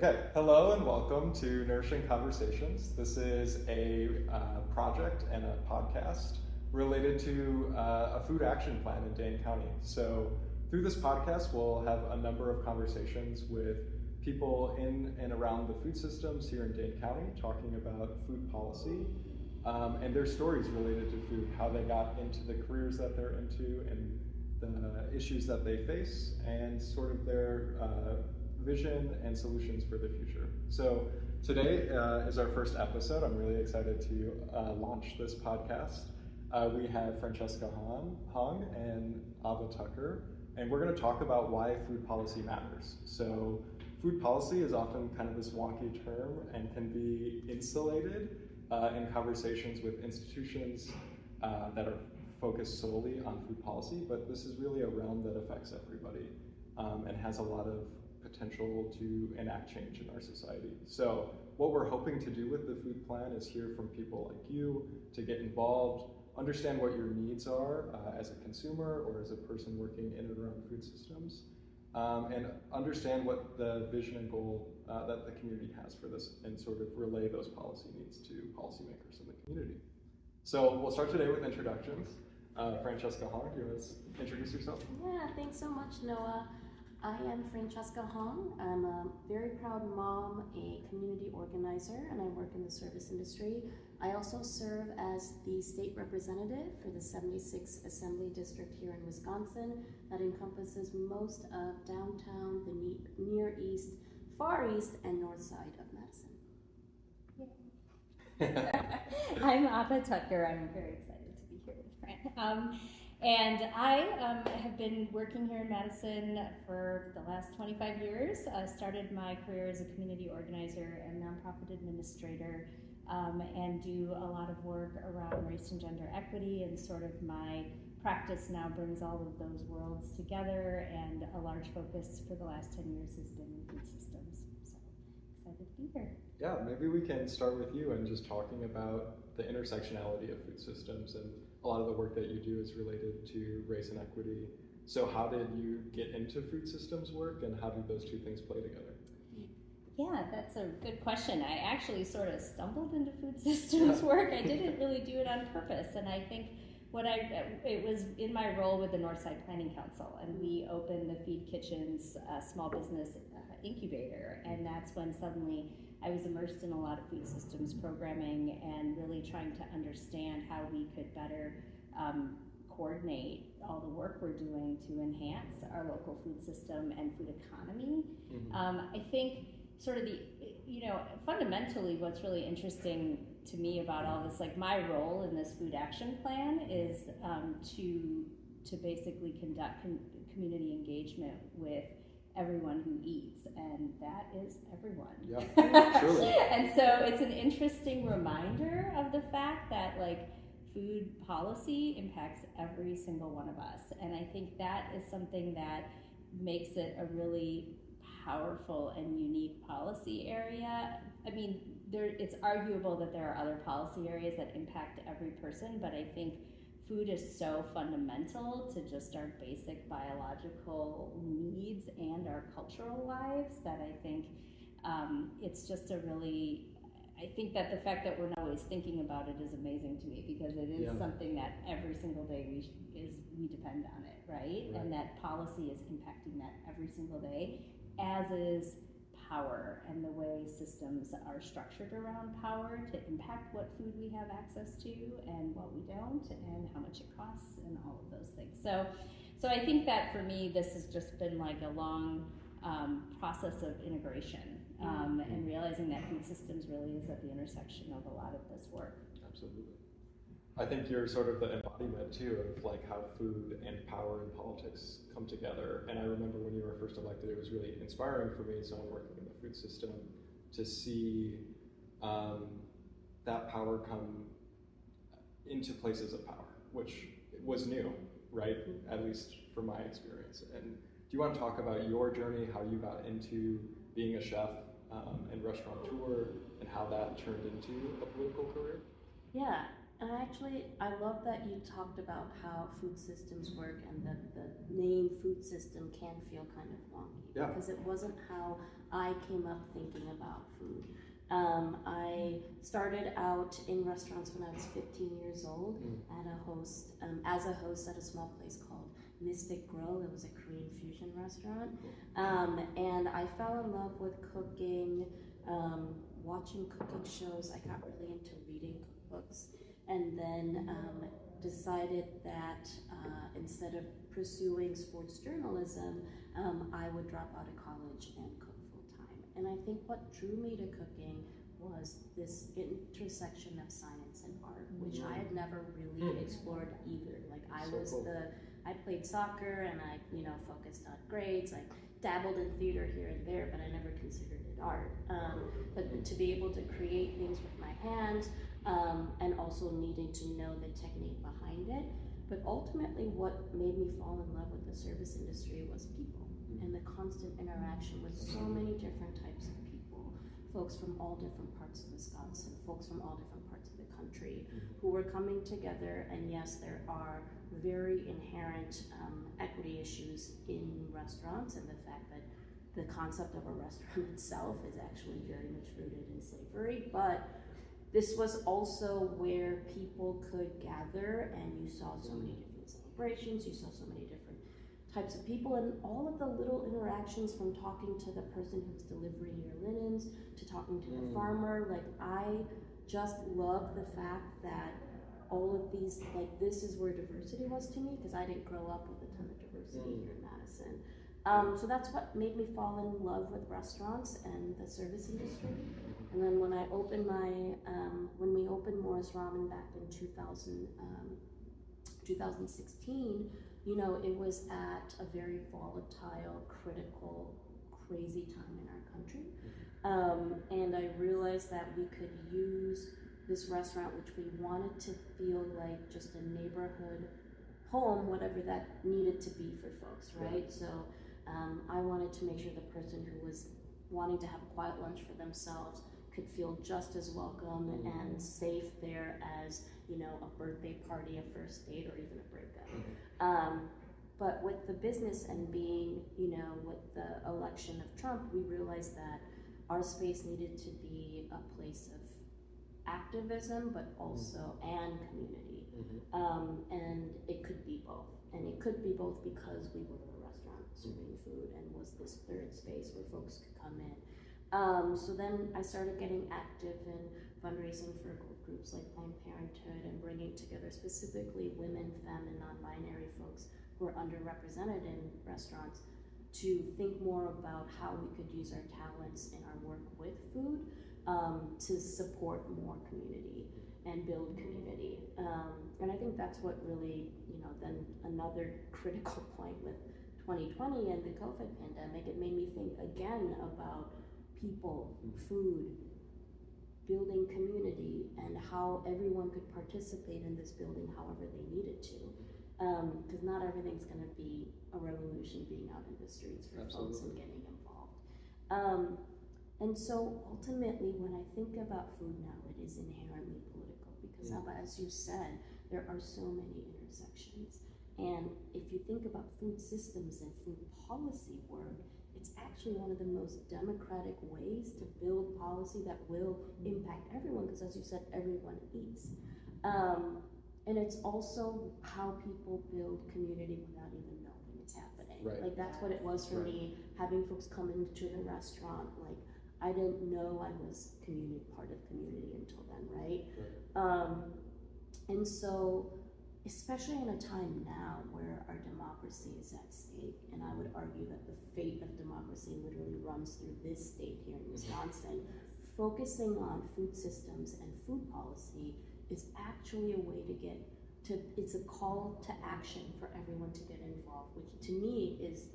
Okay, hello and welcome to Nourishing Conversations. This is a project and a podcast related to a food action plan in Dane County. So through this podcast, we'll have a number of conversations with people in and around the food systems here in Dane County, talking about food policy and their stories related to food, how they got into the careers that they're into and the issues that they face, and sort of their vision and solutions for the future. So today is our first episode. I'm really excited to launch this podcast. We have Francesca Hong and Abha Thakkar, and we're going to talk about why food policy matters. So food policy is often kind of this wonky term and can be insulated in conversations with institutions that are focused solely on food policy, but this is really a realm that affects everybody and has a lot of potential to enact change in our society. So what we're hoping to do with the food plan is hear from people like you, to get involved, understand what your needs are as a consumer or as a person working in and around food systems, and understand what the vision and goal that the community has for this, and sort of relay those policy needs to policymakers in the community. So we'll start today with introductions. Francesca Hong, do you want to introduce yourself? Yeah, thanks so much, Noah. I am Francesca Hong. I'm a very proud mom, a community organizer, and I work in the service industry. I also serve as the state representative for the 76th Assembly District here in Wisconsin that encompasses most of downtown, the Near East, Far East, and North Side of Madison. I'm Abha Thakkar. I'm very excited to be here with Fran. And I have been working here in Madison for the last 25 years. I started my career as a community organizer and nonprofit administrator, and do a lot of work around race and gender equity, and sort of my practice now brings all of those worlds together, and a large focus for the last 10 years has been in food systems. So excited to be here. Yeah, maybe we can start with you and just talking about the intersectionality of food systems, and a lot of the work that you do is related to race and equity. So how did you get into food systems work, and how do those two things play together? Yeah, that's a good question. I actually sort of stumbled into food systems work. I didn't really do it on purpose, and I think it was in my role with the Northside Planning Council, and we opened the Feed Kitchens small business incubator, and that's when suddenly I was immersed in a lot of food systems programming and really trying to understand how we could better coordinate all the work we're doing to enhance our local food system and food economy. Mm-hmm. I think sort of fundamentally what's really interesting to me about all this, like my role in this food action plan is to basically conduct community engagement with everyone who eats, and that is everyone. Yeah, truly. And so it's an interesting reminder of the fact that like food policy impacts every single one of us, and I think that is something that makes it a really powerful and unique policy area. I mean, it's arguable that there are other policy areas that impact every person, but I think food is so fundamental to just our basic biological needs and our cultural lives that I think it's just I think that the fact that we're not always thinking about it is amazing to me, because it is something that every single day we depend on it, right? And that policy is impacting that every single day, as is power and the way systems are structured around power to impact what food we have access to and what we don't, and how much it costs, and all of those things. So I think that for me, this has just been like a long process of integration, and realizing that food systems really is at the intersection of a lot of this work. Absolutely. I think you're sort of the embodiment too of like how food and power and politics come together. And I remember when you were first elected, it was really inspiring for me, someone working in the food system, to see that power come into places of power, which was new, right? At least from my experience. And do you want to talk about your journey, how you got into being a chef and restaurateur, and how that turned into a political career? Yeah. And I love that you talked about how food systems work, and that the name food system can feel kind of wonky, because it wasn't how I came up thinking about food. I started out in restaurants when I was 15 years old as a host at a small place called Mystic Grill. It was a Korean fusion restaurant. And I fell in love with cooking, watching cooking shows. I got really into reading cookbooks, and then decided that instead of pursuing sports journalism, I would drop out of college and cook full time. And I think what drew me to cooking was this intersection of science and art, which I had never really explored either. Like I played soccer and I, focused on grades. I dabbled in theater here and there, but I never considered it art. But to be able to create things with my hands, and also needing to know the technique behind it. But ultimately what made me fall in love with the service industry was people and the constant interaction with so many different types of people, folks from all different parts of Wisconsin, folks from all different parts of the country who were coming together. And yes, there are very inherent equity issues in restaurants, and the fact that the concept of a restaurant itself is actually very much rooted in slavery. But this was also where people could gather, and you saw so many different celebrations, you saw so many different types of people, and all of the little interactions, from talking to the person who's delivering your linens to talking to the farmer. Like, I just love the fact that all of these, like, this is where diversity was to me, because I didn't grow up with a ton of diversity here in Madison. So that's what made me fall in love with restaurants and the service industry. And then when I opened when we opened Morris Ramen back in 2016, it was at a very volatile, critical, crazy time in our country. And I realized that we could use this restaurant, which we wanted to feel like just a neighborhood home, whatever that needed to be for folks, right? So I wanted to make sure the person who was wanting to have a quiet lunch for themselves could feel just as welcome and safe there as, a birthday party, a first date, or even a breakup. But with the business and being, with the election of Trump, we realized that our space needed to be a place of activism, but also and community. And it could be both. And it could be both because we were a restaurant serving food and was this third space where folks could come in. So then I started getting active in fundraising for groups like Planned Parenthood and bringing together specifically women, femme, and non-binary folks who are underrepresented in restaurants to think more about how we could use our talents in our work with food to support more community and build community. And I think that's what really, then another critical point with 2020 and the COVID pandemic, it made me think again about people, food, building community, and how everyone could participate in this building however they needed to. Because not everything's going to be a revolution being out in the streets for folks and getting involved. And so ultimately, when I think about food now, it is inherently political because, Abha, as you said, there are so many intersections. And if you think about food systems and food policy work, it's actually one of the most democratic ways to build policy that will impact everyone, because as you said, everyone eats. And it's also how people build community without even knowing it's happening. Right. Like, that's what it was for me, having folks come into the restaurant. Like, I didn't know I was part of community until then, right? And so, especially in a time now where our democracy is at stake, and I would argue that the fate of democracy literally runs through this state here in Wisconsin, focusing on food systems and food policy is actually a way to get to, it's a call to action for everyone to get involved, which to me is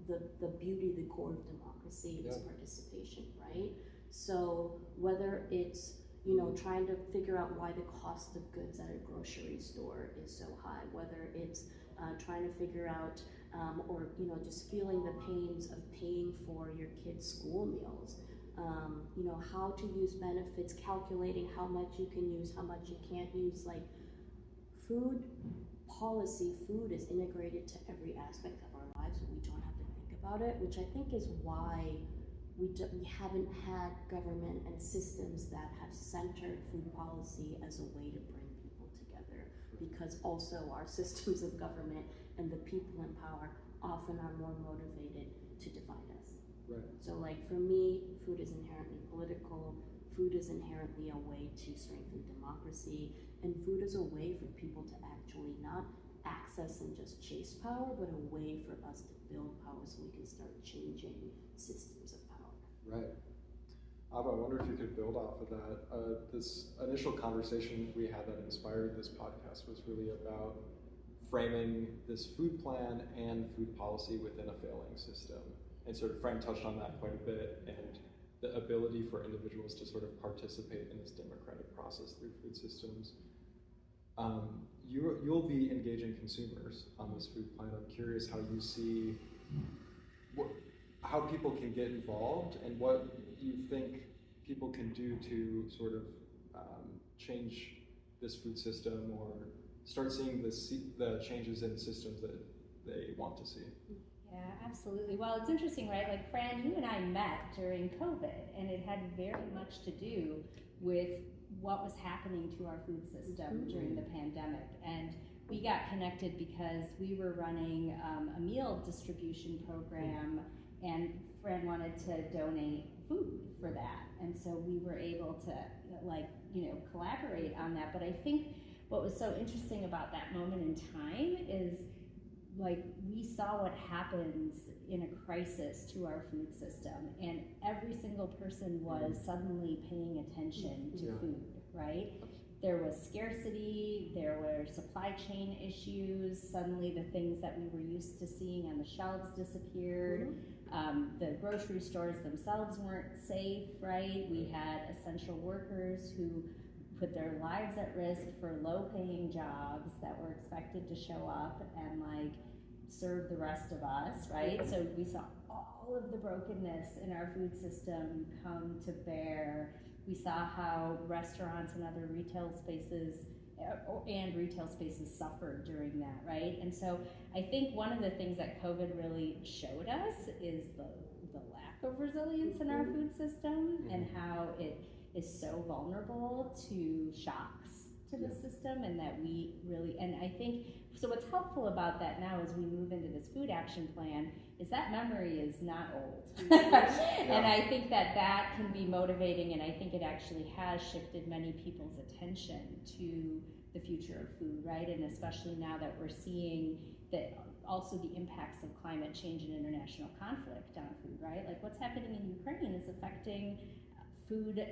the beauty, the core of democracy is participation, right? So whether it's, trying to figure out why the cost of goods at a grocery store is so high, whether it's trying to figure out, or just feeling the pains of paying for your kids' school meals, how to use benefits, calculating how much you can use, how much you can't use. Like, food policy, food is integrated to every aspect of our lives, and we don't have to think about it, which I think is why we haven't had government and systems that have centered food policy as a way to bring people together, because also our systems of government and the people in power often are more motivated to divide us. Right. So like for me, food is inherently political, food is inherently a way to strengthen democracy, and food is a way for people to actually not access and just chase power, but a way for us to build power so we can start changing systems of power. Right. Abha, I wonder if you could build off of that. This initial conversation we had that inspired this podcast was really about framing this food plan and food policy within a failing system. And sort of Fran touched on that quite a bit, and the ability for individuals to sort of participate in this democratic process through food systems. You'll be engaging consumers on this food plan. I'm curious how you see how people can get involved and what you think people can do to sort of change this food system or start seeing the changes in systems that they want to see. Yeah, absolutely. Well, it's interesting, right? Like, Fran, you and I met during COVID, and it had very much to do with what was happening to our food system during the pandemic. And we got connected because we were running a meal distribution program, and Fran wanted to donate food for that. And so we were able to, collaborate on that. But I think what was so interesting about that moment in time is, like, we saw what happens in a crisis to our food system, and every single person was suddenly paying attention to food, right? There was scarcity, there were supply chain issues, suddenly the things that we were used to seeing on the shelves disappeared. The grocery stores themselves weren't safe, right? We had essential workers who put their lives at risk for low-paying jobs that were expected to show up and serve the rest of us, right? So we saw all of the brokenness in our food system come to bear. We saw how restaurants and other retail spaces suffered during that, right? And so I think one of the things that COVID really showed us is the lack of resilience in our food system and how it is so vulnerable to shocks to the system, and that we really, and I think, so what's helpful about that now as we move into this food action plan is that memory is not old. And I think that can be motivating, and I think it actually has shifted many people's attention to the future of food, right? And especially now that we're seeing that also the impacts of climate change and international conflict on food, right? Like what's happening in Ukraine is affecting food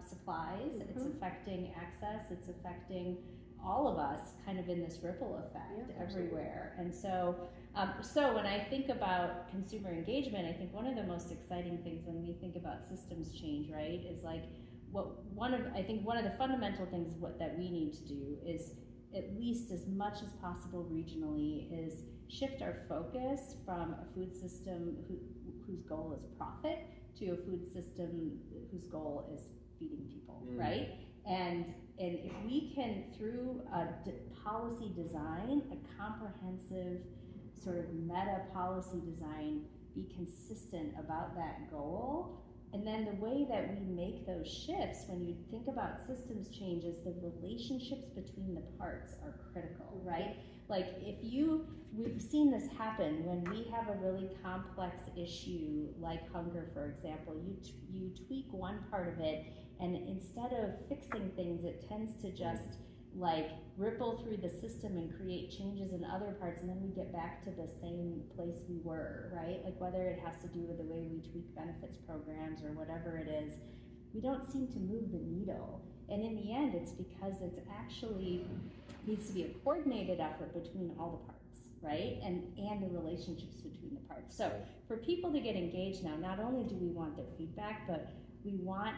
supplies, it's affecting access, it's affecting all of us kind of in this ripple effect everywhere. And so when I think about consumer engagement, I think one of the most exciting things when we think about systems change, right, is one of the fundamental things that we need to do is, at least as much as possible regionally, is shift our focus from a food system whose goal is profit to a food system whose goal is feeding people, right? And if we can, through a policy design, a comprehensive sort of meta policy design, be consistent about that goal, and then the way that we make those shifts, when you think about systems changes, the relationships between the parts are critical, right? Like we've seen this happen when we have a really complex issue like hunger, for example. You tweak one part of it, and instead of fixing things, it tends to just ripple through the system and create changes in other parts, and then we get back to the same place we were, right? Like whether it has to do with the way we tweak benefits programs or whatever it is, we don't seem to move the needle. And in the end, it's because it's actually needs to be a coordinated effort between all the parts, right? And the relationships between the parts. So for people to get engaged now, not only do we want their feedback, but we want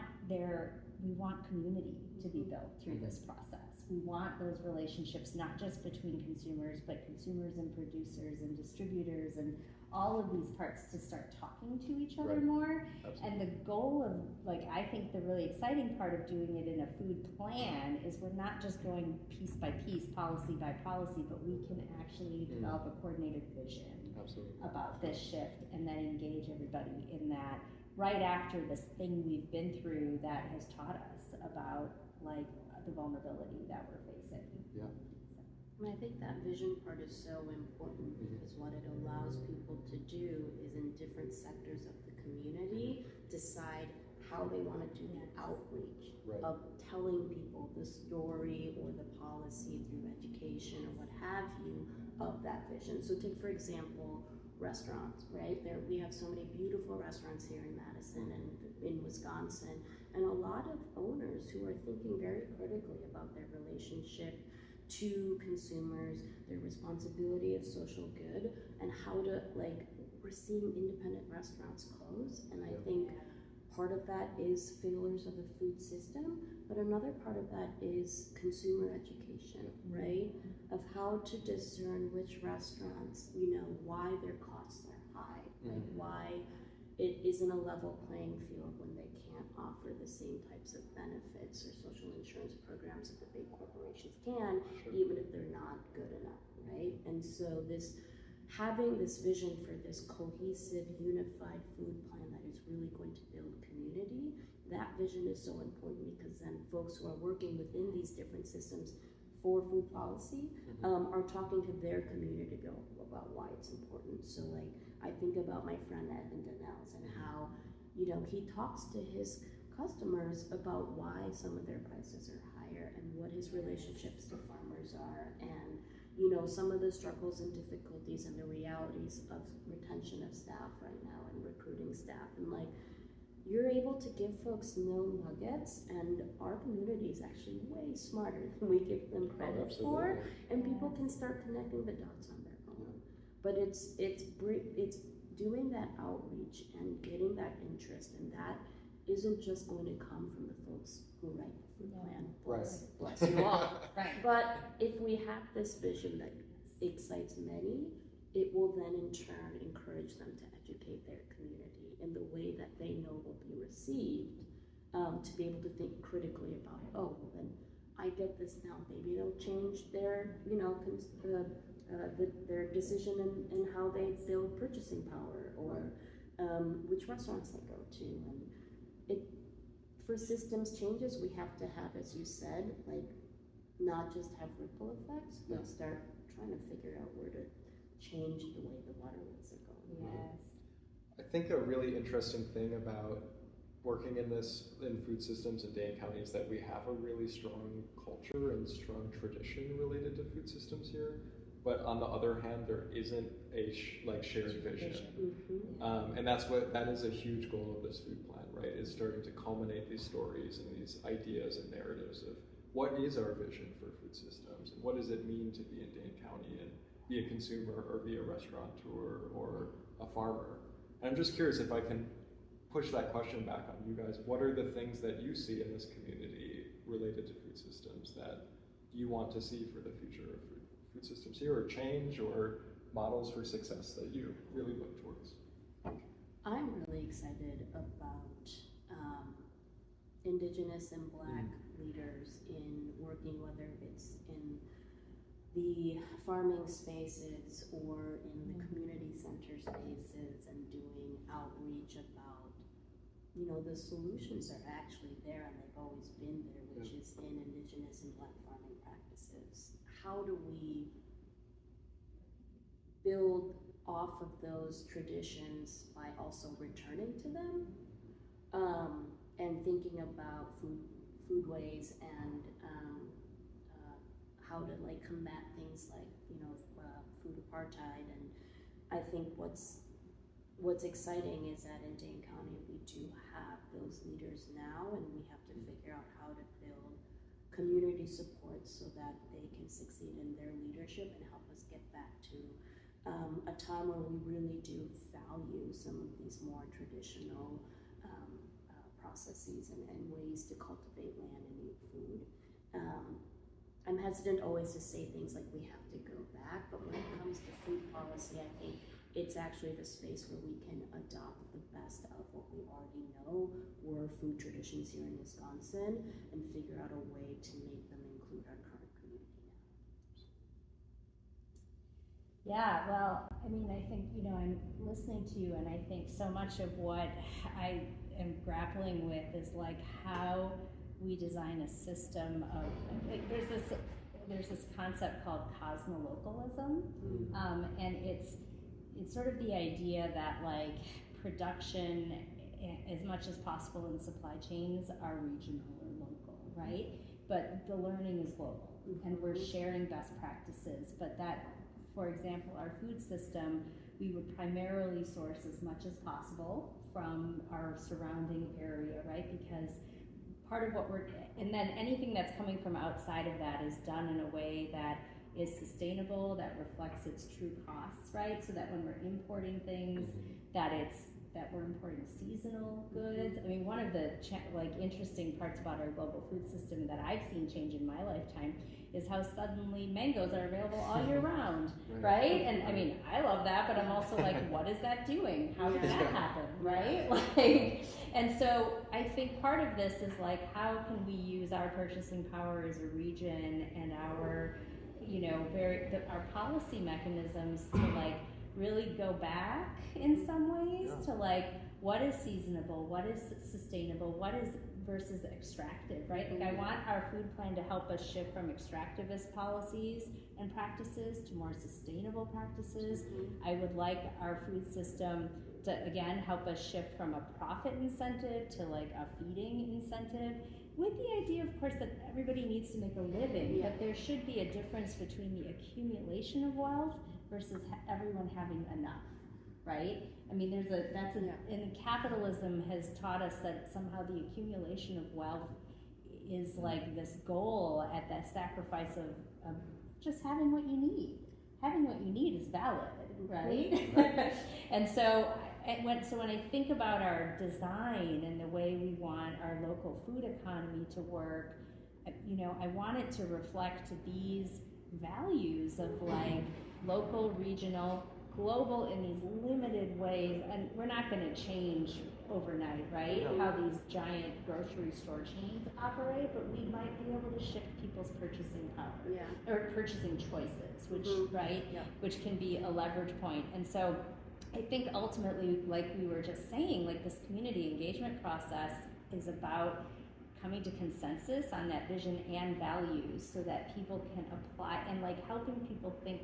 community to be built through this process. We want those relationships, not just between consumers, but consumers and producers and distributors and all of these parts to start talking to each other more. Absolutely. And the goal of, I think the really exciting part of doing it in a food plan is we're not just going piece by piece, policy by policy, but we can actually develop a coordinated vision about this shift and then engage everybody in that right after this thing we've been through that has taught us about like the vulnerability that we're facing. Yeah. And I think that vision part is so important because what it allows people to do is in different sectors of the community decide how they want to do the outreach of telling people the story or the policy through education or what have you of that vision. So take for example restaurants, right? We have so many beautiful restaurants here in Madison and in Wisconsin, and a lot of owners who are thinking very critically about their relationship to consumers, their responsibility of social good, and how to, like, we're seeing independent restaurants close, and I think part of that is failures of the food system, but another part of that is consumer education, right? Of how to discern which restaurants, why their costs are high, like why it isn't a level playing field when they can't offer the same types of benefits or social insurance programs that the big corporations can, even if they're not good enough, right? And so having this vision for this cohesive, unified food plan that is really going to build community, that vision is so important because then folks who are working within these different systems for food policy are talking to their community about why it's important. So like, I think about my friend Evan Donnells and how, he talks to his customers about why some of their prices are higher and what his relationships to farmers are, and some of the struggles and difficulties and the realities of retention of staff right now and recruiting staff. And like, you're able to give folks known nuggets, and our community is actually way smarter than we give them credit for, and people can start connecting the dots on their own. But it's doing that outreach and getting that interest, and that isn't just going to come from the folks who write the food plan. Bless you all. But if we have this vision that excites many, it will then in turn encourage them to educate their community in the way that they know will be received, to be able to think critically about it. Oh, well then I get this now. Maybe it'll change their, their decision in how they build purchasing power, or which restaurants they go to. And for systems changes, we have to have, as you said, like not just have ripple effects, but start trying to figure out where to change the way the waterways are going. Yes. I think a really interesting thing about working in food systems in Dane County is that we have a really strong culture and strong tradition related to food systems here. But on the other hand, there isn't a shared vision. And that is a huge goal of this food plan, right? Is starting to culminate these stories and these ideas and narratives of what is our vision for food systems, and what does it mean to be in Dane County and be a consumer or be a restaurateur or a farmer. And I'm just curious if I can push that question back on you guys. What are the things that you see in this community related to food systems that you want to see for the future of food systems here, or change, or models for success that you really look towards? I'm really excited about Indigenous and Black leaders in working, whether it's in the farming spaces or in the community center spaces, and doing outreach about, the solutions are actually there and they've always been there, which is in Indigenous and Black farming practices. How do we build off of those traditions by also returning to them, and thinking about foodways and how to combat things like food apartheid. And I think what's exciting is that in Dane County we do have those leaders now, and we have to figure out how to build community support so that they can succeed in their leadership and help us get back to a time where we really do value some of these more traditional processes and ways to cultivate land and eat food. I'm hesitant always to say things like we have to go back, but when it comes to food policy, I think it's actually the space where we can adopt the best of what we already know were food traditions here in Wisconsin and figure out a way to make them include our current community now. Yeah, well, I mean, I think, I'm listening to you, and I think so much of what I am grappling with is like how we design a system of, like, there's this concept called cosmolocalism, and it's sort of the idea that like production, as much as possible in supply chains, are regional or local, right? But the learning is global, and we're sharing best practices. But that, for example, our food system, we would primarily source as much as possible from our surrounding area, right? Because part of what and then anything that's coming from outside of that is done in a way that is sustainable, that reflects its true costs, right? So that when we're importing things, that we're importing seasonal goods. I mean, one of the interesting parts about our global food system that I've seen change in my lifetime is how suddenly mangoes are available all year round, right? And I mean, I love that, but I'm also like, what is that doing? How did that happen, right? Like, and so I think part of this is like, how can we use our purchasing power as a region and our, our policy mechanisms to like really go back in some ways to like, what is seasonable, what is sustainable, what is versus extractive, right? Like, I want our food plan to help us shift from extractivist policies and practices to more sustainable practices. I would like our food system to, again, help us shift from a profit incentive to like a feeding incentive, with the idea, of course, that everybody needs to make a living, but there should be a difference between the accumulation of wealth versus everyone having enough, right? I mean, and capitalism has taught us that somehow the accumulation of wealth is like this goal at the sacrifice of just having what you need. Having what you need is valid, right? And so when I think about our design and the way we want our local food economy to work, I want it to reflect these values of like local, regional, global in these limited ways. And we're not going to change overnight, right? How these giant grocery store chains operate, but we might be able to shift people's purchasing power or purchasing choices, which which can be a leverage point. And so I think ultimately, like we were just saying, like this community engagement process is about coming to consensus on that vision and values so that people can apply, and like helping people think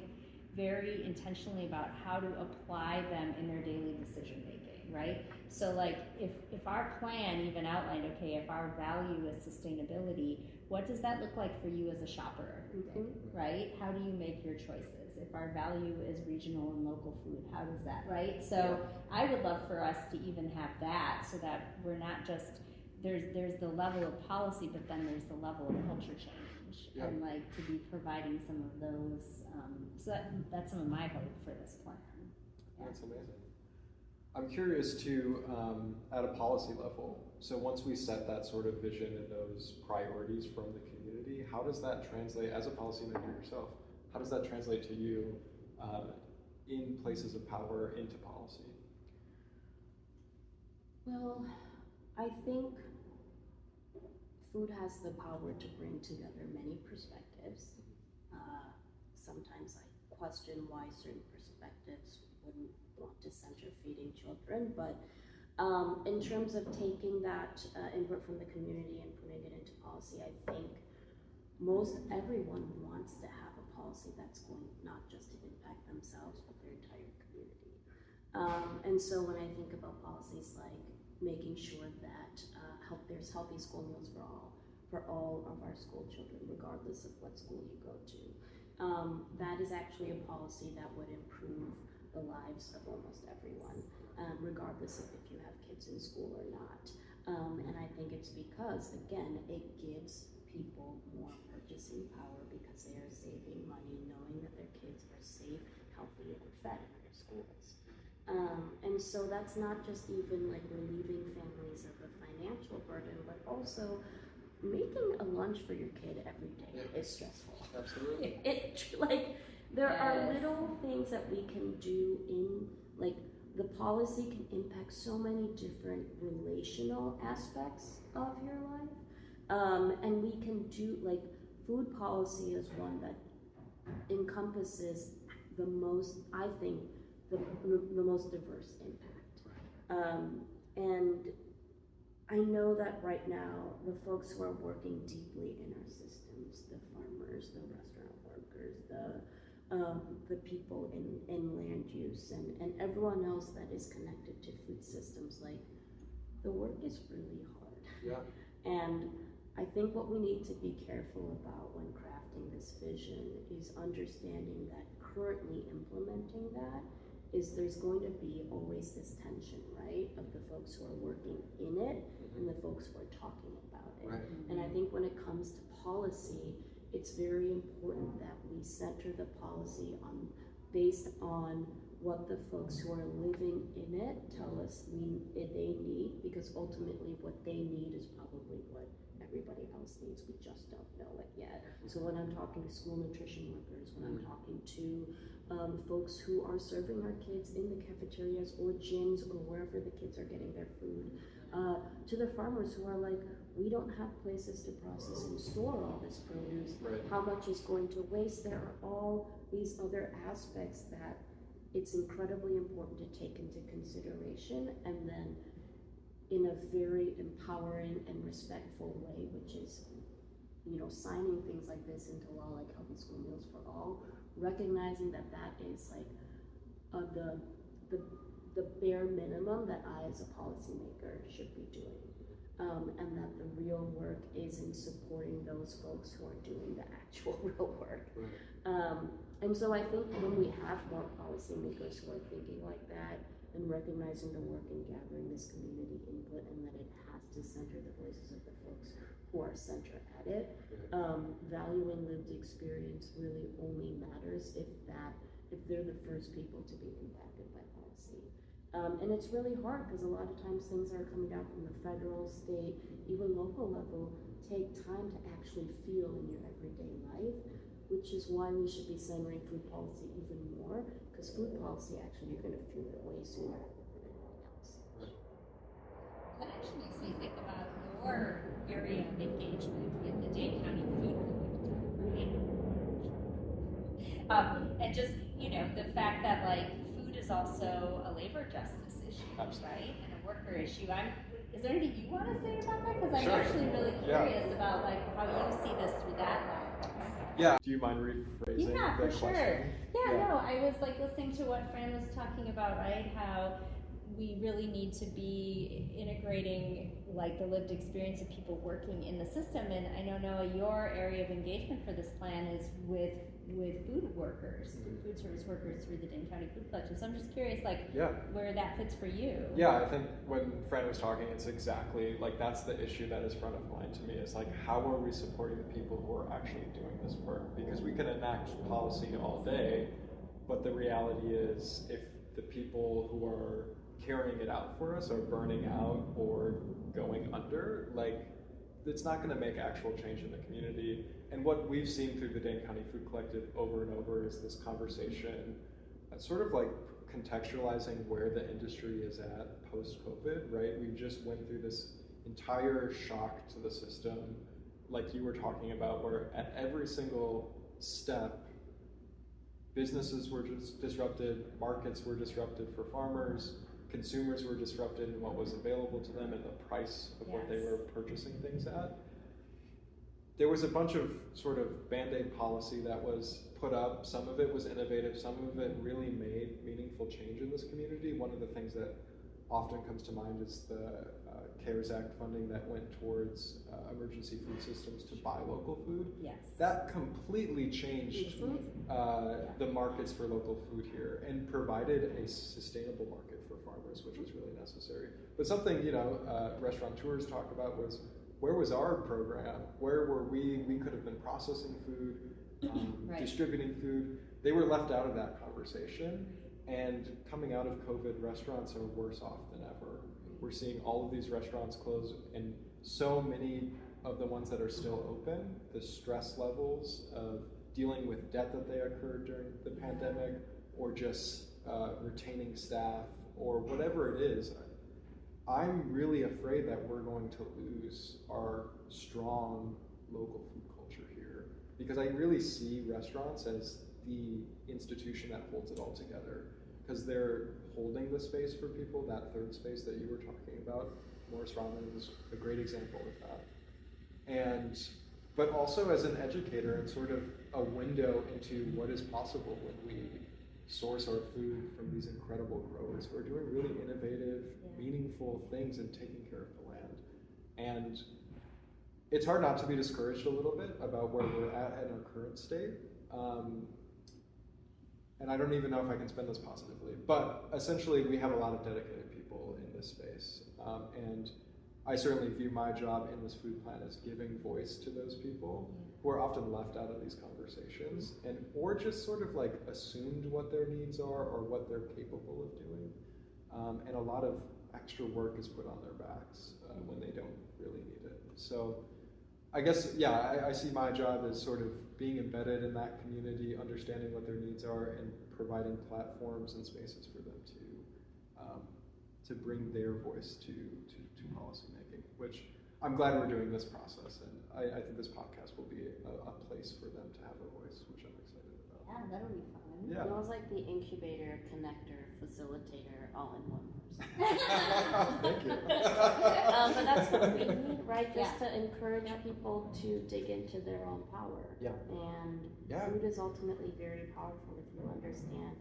very intentionally about how to apply them in their daily decision making, right? So like if our plan even outlined, okay, if our value is sustainability, what does that look like for you as a shopper every day, right? How do you make your choices? If our value is regional and local food, how does that, right? So I would love for us to even have that, so that we're not just, there's the level of policy, but then there's the level of culture change, and like to be providing some of those, so that's some of my hope for this plan. That's amazing. I'm curious too, at a policy level, so once we set that sort of vision and those priorities from the community, how does that translate, as a policymaker yourself, how does that translate to you in places of power into policy? Well, I think food has the power to bring together many perspectives. Sometimes I question why certain perspectives wouldn't want to center feeding children, but in terms of taking that input from the community and putting it into policy, I think most everyone wants to have a policy that's going not just to impact themselves, but their entire community. And so when I think about policies like making sure that there's healthy school meals for all of our school children, regardless of what school you go to, that is actually a policy that would improve the lives of almost everyone, regardless of if you have kids in school or not. And I think it's because, again, it gives people more purchasing power because they are saving money knowing that their kids are safe, healthy, and fed in their schools. And so that's not just even like relieving families of the financial burden, but also making a lunch for your kid every day is stressful. Absolutely. There are little things that we can do in, like, the policy can impact so many different relational aspects of your life. And we can do, like, food policy is one that encompasses the most, I think, the most diverse impact. And I know that right now, the folks who are working deeply in our systems, the farmers, the restaurant workers, the people in land use, and everyone else that is connected to food systems, like, the work is really hard. Yeah. And I think what we need to be careful about when crafting this vision is understanding that currently implementing that is there's going to be always this tension, right, of the folks who are working in it and the folks who are talking about it. Right. And I think when it comes to policy, it's very important that we center the policy based on what the folks who are living in it tell us they need, because ultimately what they need is probably what everybody else needs. We just don't know it yet. So when I'm talking to school nutrition workers, when I'm talking to folks who are serving our kids in the cafeterias or gyms or wherever the kids are getting their food, to the farmers who are like, we don't have places to process and store all this produce. Right. How much is going to waste? There are all these other aspects that it's incredibly important to take into consideration, and then in a very empowering and respectful way, which is, signing things like this into law, like Healthy School Meals for All, recognizing that is like the bare minimum that I as a policymaker should be doing. And that the real work is in supporting those folks who are doing the actual real work. Right. And so I think when we have more policymakers who are thinking like that and recognizing the work in gathering this community input, and that it has to center the voices of the folks who are center at it, valuing lived experience really only matters if they're the first people to be impacted by policy. And it's really hard because a lot of times things that are coming down from the federal, state, even local level take time to actually feel in your everyday life, which is why we should be centering food policy even more, because food policy, actually, you're going to feel it way sooner than anything else. That actually makes me think about your area of engagement with the Dane County Food Collective, right? And just, the fact that, like, food is also a labor justice issue, right? And a worker issue. Is there anything you want to say about that? Because I'm Sure. actually really curious about, like, how you see this through that lens. Yeah. Do you mind rephrasing Yeah, the for sure. question? Yeah, no, I was like listening to what Fran was talking about, right? How we really need to be integrating like the lived experience of people working in the system. And I know, Noah, your area of engagement for this plan is with food workers, food service workers through the Dane County Food Collective. So I'm just curious, like, where that fits for you. Yeah, I think when Fran was talking, it's exactly like that's the issue that is front of mind to me. Is like, how are we supporting the people who are actually doing this work? Because we can enact policy all day, but the reality is, if the people who are carrying it out for us are burning out or going under, like, it's not going to make actual change in the community. And what we've seen through the Dane County Food Collective over and over is this conversation, sort of like contextualizing where the industry is at post-COVID, right? We just went through this entire shock to the system, like you were talking about, where at every single step, businesses were just disrupted, markets were disrupted for farmers, consumers were disrupted in what was available to them and the price of what they were purchasing things at. There was a bunch of sort of Band-Aid policy that was put up. Some of it was innovative, some of it really made meaningful change in this community. One of the things that often comes to mind is the CARES Act funding that went towards emergency food systems to buy local food. Yes. That completely changed the markets for local food here and provided a sustainable market for farmers, which was really necessary. But something, restaurateurs talked about was, where was our program? Where were we? We could have been processing food, distributing food. They were left out of that conversation. And coming out of COVID, restaurants are worse off than ever. We're seeing all of these restaurants close, and so many of the ones that are still open, the stress levels of dealing with debt that they occurred during the pandemic, or just retaining staff, or whatever it is, I'm really afraid that we're going to lose our strong local food culture here, because I really see restaurants as the institution that holds it all together. because they're holding the space for people, that third space that you were talking about. Morris Ramen is a great example of that. But also as an educator and sort of a window into what is possible when we source our food from these incredible growers who are doing really innovative, meaningful things and taking care of the land. And it's hard not to be discouraged a little bit about where we're at in our current state. And I don't even know if I can spin this positively, but essentially we have a lot of dedicated people in this space. And I certainly view my job in this food plan as giving voice to those people who are often left out of these conversations or just sort of like assumed what their needs are or what they're capable of doing. And a lot of extra work is put on their backs when they don't really need it. So I guess, I see my job as sort of being embedded in that community, understanding what their needs are, and providing platforms and spaces for them to bring their voice to policy making, which I'm glad we're doing this process, and I think this podcast will be a place for them to have a voice, which I'm excited about. Yeah, that'll be fun. Yeah. It was like the incubator, connector, facilitator, all in one person. Thank you. But that's what we need, right? Just to encourage people to dig into their own power. Yeah. And food is ultimately very powerful if you understand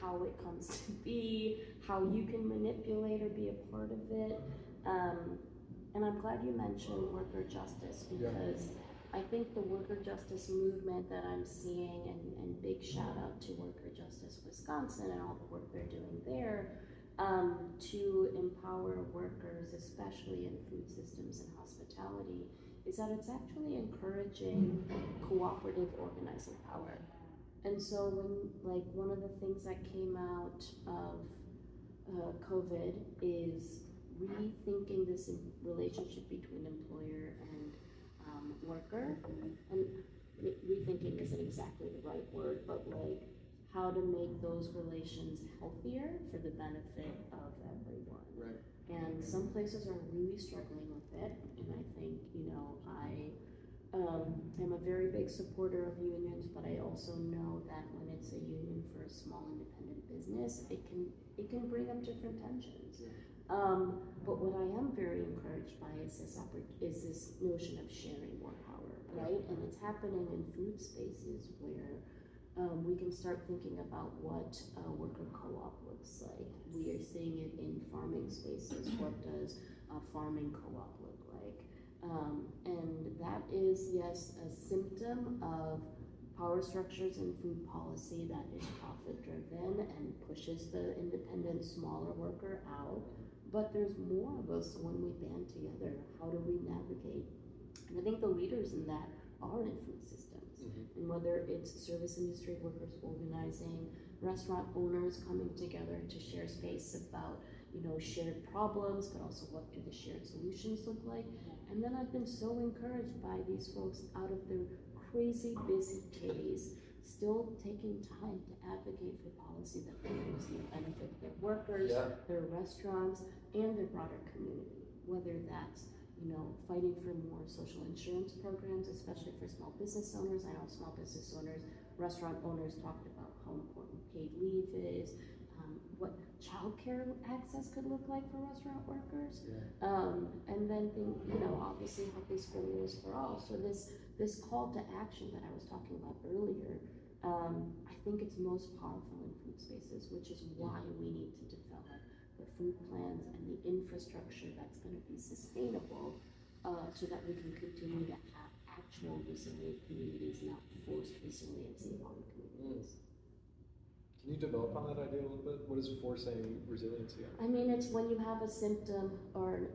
how it comes to be, how you can manipulate or be a part of it. And I'm glad you mentioned worker justice, because I think the worker justice movement that I'm seeing, and big shout out to Worker Justice Wisconsin and all the work they're doing there, to empower workers, especially in food systems and hospitality, is that it's actually encouraging cooperative organizing power. And so when, one of the things that came out of COVID is rethinking this relationship between employer and worker, and rethinking isn't exactly the right word, but how to make those relations healthier for the benefit of everyone. Right. And some places are really struggling with it, and I think, I'm a very big supporter of unions, but I also know that when it's a union for a small independent business, it can bring up different tensions. But what I am very encouraged by is this notion of sharing more power, right? And it's happening in food spaces where we can start thinking about what a worker co-op looks like. We are seeing it in farming spaces. What does a farming co-op look like? And that is, yes, a symptom of power structures in food policy that is profit driven and pushes the independent, smaller worker out. But there's more of us when we band together. How do we navigate? And I think the leaders in that are in food systems. Mm-hmm. And whether it's service industry workers organizing, restaurant owners coming together to share space about, shared problems, but also what do the shared solutions look like. And then I've been so encouraged by these folks out of their crazy busy days, still taking time to advocate for policy that brings benefit their workers, their restaurants, and their broader community. Whether that's, fighting for more social insurance programs, especially for small business owners. I know small business owners, restaurant owners talked about how important paid leave is, what childcare access could look like for restaurant workers, and then obviously healthy school meals for all. So this call to action that I was talking about earlier, I think it's most powerful in food spaces, which is why we need to develop the food plans and the infrastructure that's going to be sustainable, so that we can continue to have actual resilient communities, not forced resiliency on communities. Can you develop on that idea a little bit? What is forcing resiliency on? I mean, it's when you have a symptom or,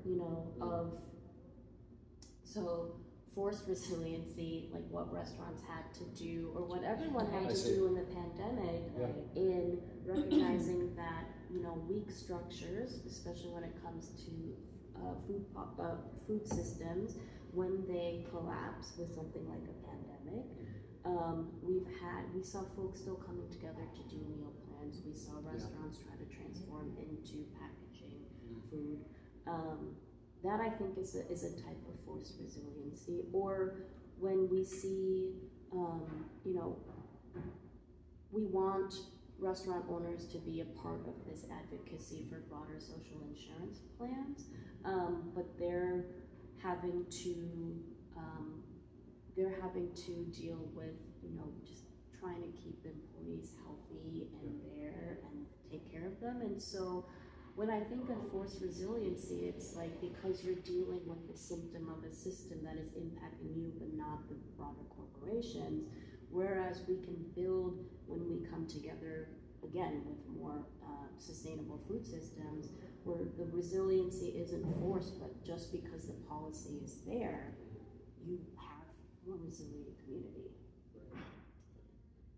so forced resiliency, like what restaurants had to do or what everyone had to do in the pandemic, in recognizing that, weak structures, especially when it comes to food systems, when they collapse with something like a pandemic, we saw folks still coming together to do meal plans. We saw restaurants try to transform into packaging food. That I think is a type of forced resiliency. Or when we see, we want restaurant owners to be a part of this advocacy for broader social insurance plans, but they're having to deal with, just trying to keep employees healthy and there and take care of them. And so when I think of forced resiliency, it's like because you're dealing with the symptom of a system that is impacting you but not the broader corporations, whereas we can build when we come together again with more sustainable food systems where the resiliency isn't forced, but just because the policy is there, you have more resilient community.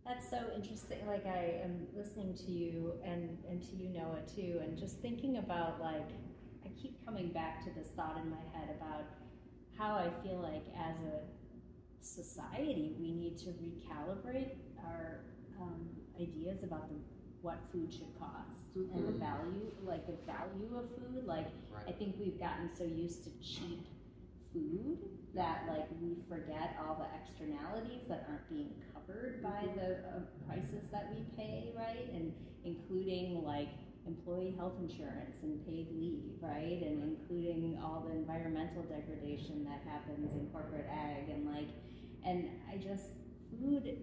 That's so interesting. Like, I am listening to you and to you, Noah, too, and just thinking about, like, I keep coming back to this thought in my head about how I feel like as a society we need to recalibrate our ideas about what food should cost and the value of food. Like, I think we've gotten so used to cheap food that, like, we forget all the externalities that aren't being covered by the prices that we pay, right? And including, like, employee health insurance and paid leave, right? And including all the environmental degradation that happens in corporate ag, and I just, food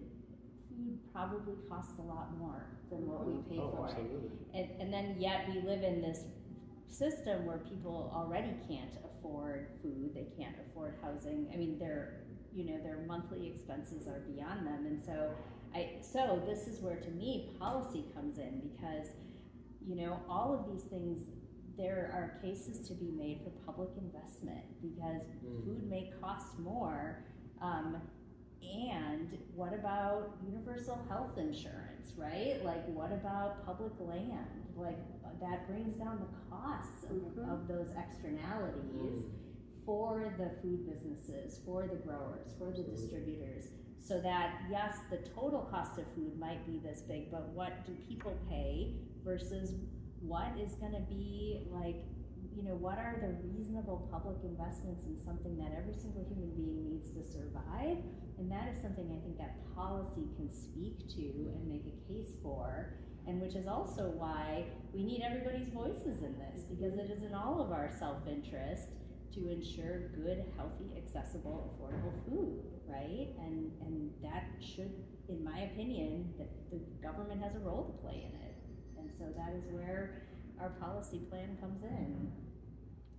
probably costs a lot more than what we pay for it. And then yet we live in this system where people already can't afford food, they can't afford housing. I mean, their monthly expenses are beyond them. And so this is where, to me, policy comes in, because all of these things, there are cases to be made for public investment, because food may cost more. And what about universal health insurance, right? Like, what about public land? Like, that brings down the costs of those externalities for the food businesses, for the growers, for the distributors, so that, yes, the total cost of food might be this big, but what do people pay versus what is going to be, like, what are the reasonable public investments in something that every single human being needs to survive? And that is something I think that policy can speak to and make a case for, and which is also why we need everybody's voices in this, because it is in all of our self-interest to ensure good, healthy, accessible, affordable food, right? And that should, in my opinion, the government has a role to play in it. And so that is where our policy plan comes in.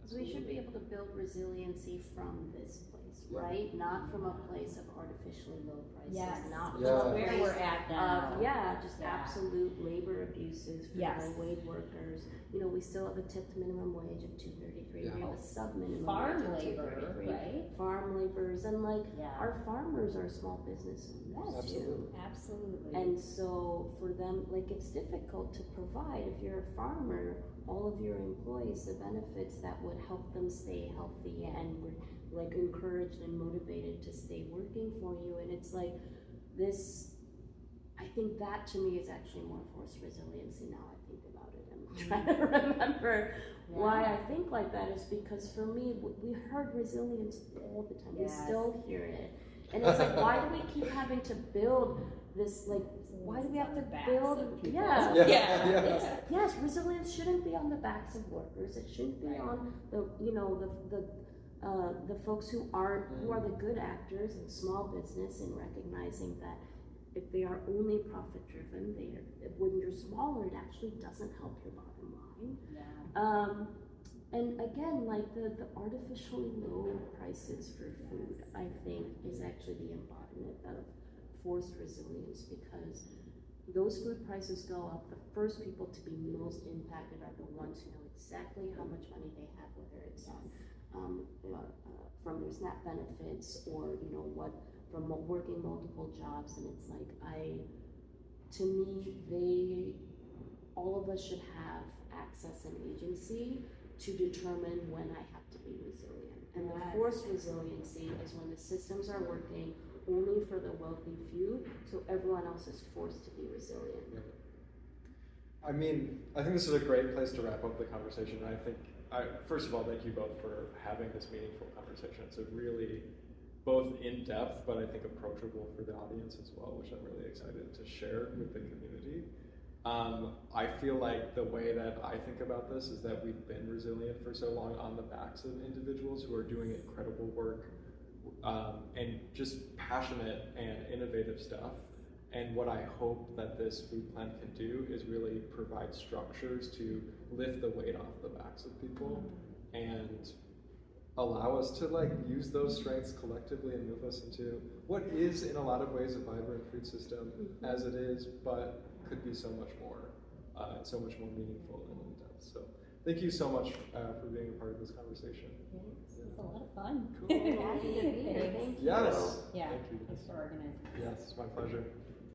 So we should be able to build resiliency from this place, right? Not from a place of artificially low prices, not from a where place we're at now. of absolute labor abuses for low-wage workers. We still have a tipped minimum wage of $2.33. We have a sub-minimum farm wage of labor, $2.33. right? Farm laborers, and our farmers are small business owners too. Absolutely. And so for them, it's difficult to provide, if you're a farmer, all of your employees the benefits that would help them stay healthy and would encouraged and motivated to stay working for you. And it's like this, I think that to me is actually more forced resiliency now I think about it. I'm trying to remember why I think like that is because for me, we heard resilience all the time. We still hear it. And it's like, why do we keep having to build this, why do we have to build? Yes, resilience shouldn't be on the backs of workers. It shouldn't be on the folks who are the good actors in small business, and recognizing that if they are only profit driven, when you're smaller, it actually doesn't help your bottom line. And again, the artificially low prices for food, I think, is actually the embodiment of forced resilience, because those food prices go up. The first people to be most impacted are the ones who know exactly how much money they have, whether it's from their SNAP benefits or from working multiple jobs. And it's to me, all of us should have access and agency to determine when I have to be resilient. And the forced resiliency is when the systems are working only for the wealthy few, so everyone else is forced to be resilient. I mean, I think this is a great place to wrap up the conversation. First of all, thank you both for having this meaningful conversation. It's really both in depth, but I think approachable for the audience as well, which I'm really excited to share with the community. I feel like the way that I think about this is that we've been resilient for so long on the backs of individuals who are doing incredible work and just passionate and innovative stuff. And what I hope that this food plan can do is really provide structures to lift the weight off the backs of people and allow us to like use those strengths collectively and move us into what is in a lot of ways a vibrant food system as it is, but could be so much more and so much more meaningful and in-depth. So thank you so much for being a part of this conversation. It was a lot of fun. Cool. Happy to be here. Thank you. Yes. Yeah. Thank you. Thanks for organizing. Yes, my pleasure.